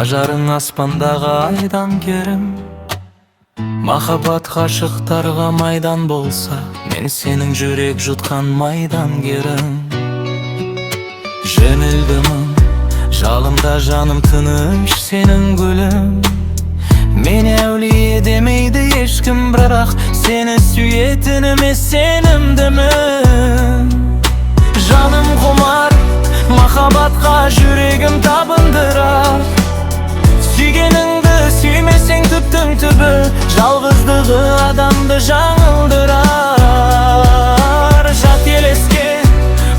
ажарың аспандағы айдан керім. Махаббат ғашықтарға майдан болса, мен сенің жүрек жұтқан майдангерің. Жөнілдімін жалымда жаным тыныш сенің гүлің. Мені әулие демейді ешкім, бірақ сені сүйетініме сенімдімін. Жаным құмар махаббатқа жүрегім табындырар. Сүйгеніңді сүймесең түптің түбі, жалғыздығы адамды жаңылдырар. Жат елеске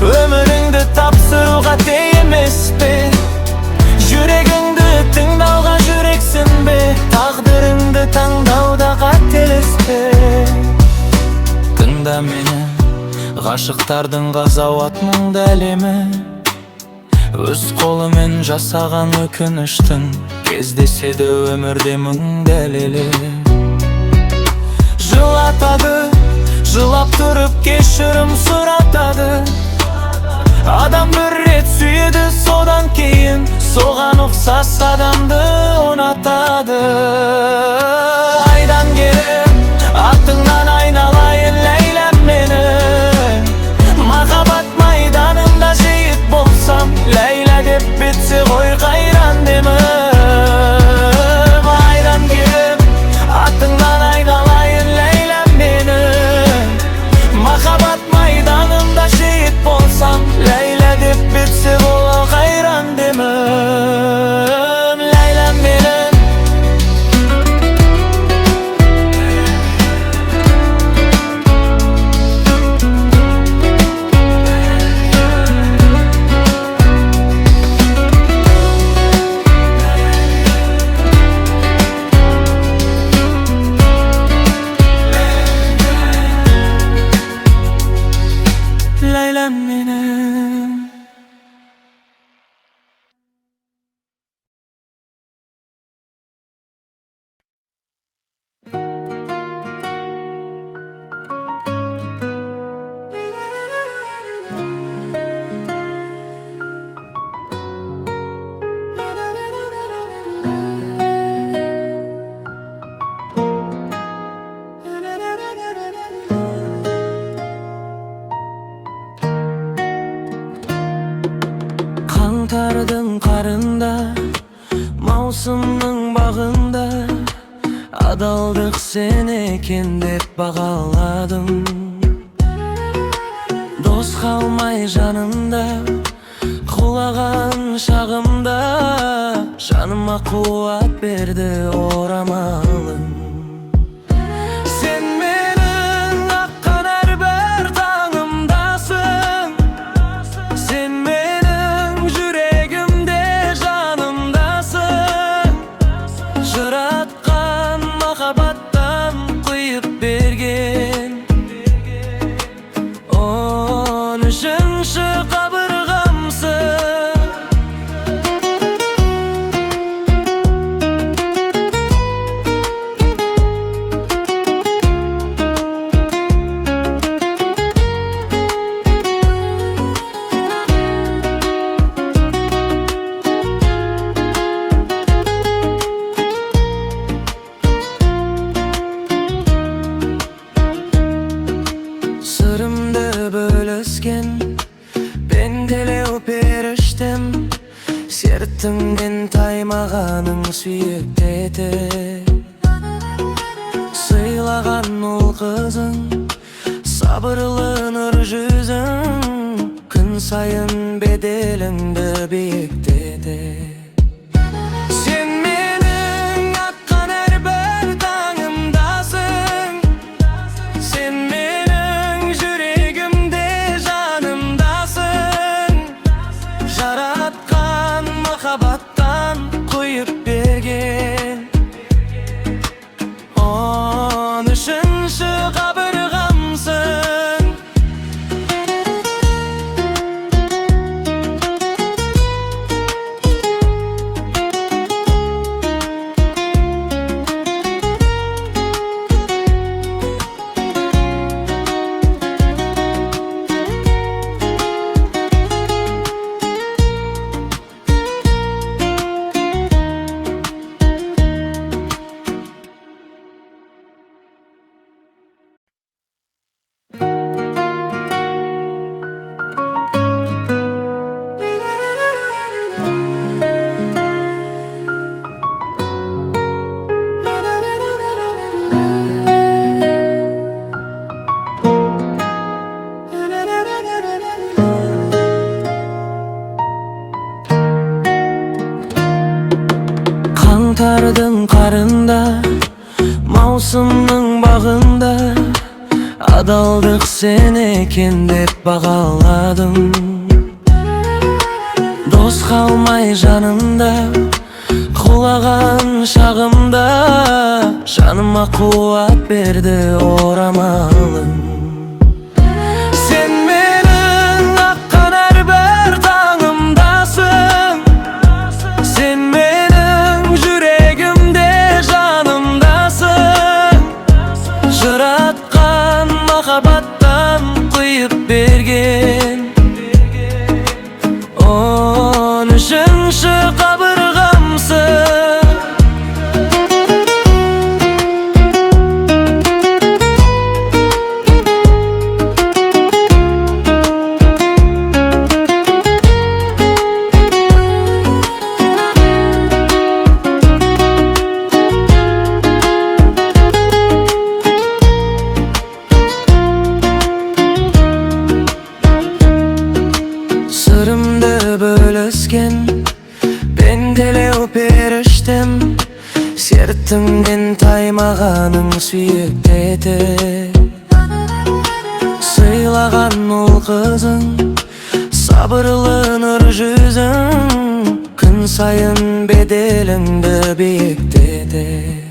өміріңді тапсыруға емес пе? Жүрегіңді тыңдауға жүрексің бе? Тағдырыңды таңдауда қателеспе. Тыңда мені, ғашықтардың ғазауат мұңды әлемі. Өз қолымен жасаған өкініштің кездеседі өмірде мың дәлелі. Жылатады, жылап тұрып кешірім сұратады. Адам бір рет сүйеді, содан кейін соған ұқсас адамды ұнатады. Айдан керім атыңнан айналайын ләйләм мені. Махаббат майданында жейіт болсам, ләйлә деп бітсе ғой қайран демім. Айдан керім атыңнан айналайын ләйләм мені. Махаббат майданында жейіт болсам, ләйлә деп бітсе ғой қайран демім. Ләйләм мені. Қаңтардың қарында, маусымның бағында, адалдық сен екен деп бағаладым. Дос қалмай жанымда, құлаған шағымда, жаныма қуат берді орамалым. Пенделеу періштем, сертіңнен таймағаның сүйектеді. Сыйлаған ол қызың, сабырлы нұр жүзің, күн сайын беделіңді биіктеді. Махаббаттан құйып берген 13-ші қабырғамсың. baharında, mavsumның bağında adaldık senekin dep bağaladım. Dost kalmay janımda, kulagan şağımda janıma kuvat berdi oramalım. Sen menin akkan her bir tağımdasın, sen menin yüreğimde janımdasın. Jıratkan mahabattan kıyıp bergen, on üçüncü kabırgamsın. Sırımda bölesken ben delep eriştim, sertimden taymağanın suyuktete. Sıylagan ol kızın, sabırlı nur yüzün, gün sayın bedelinde büyüktete.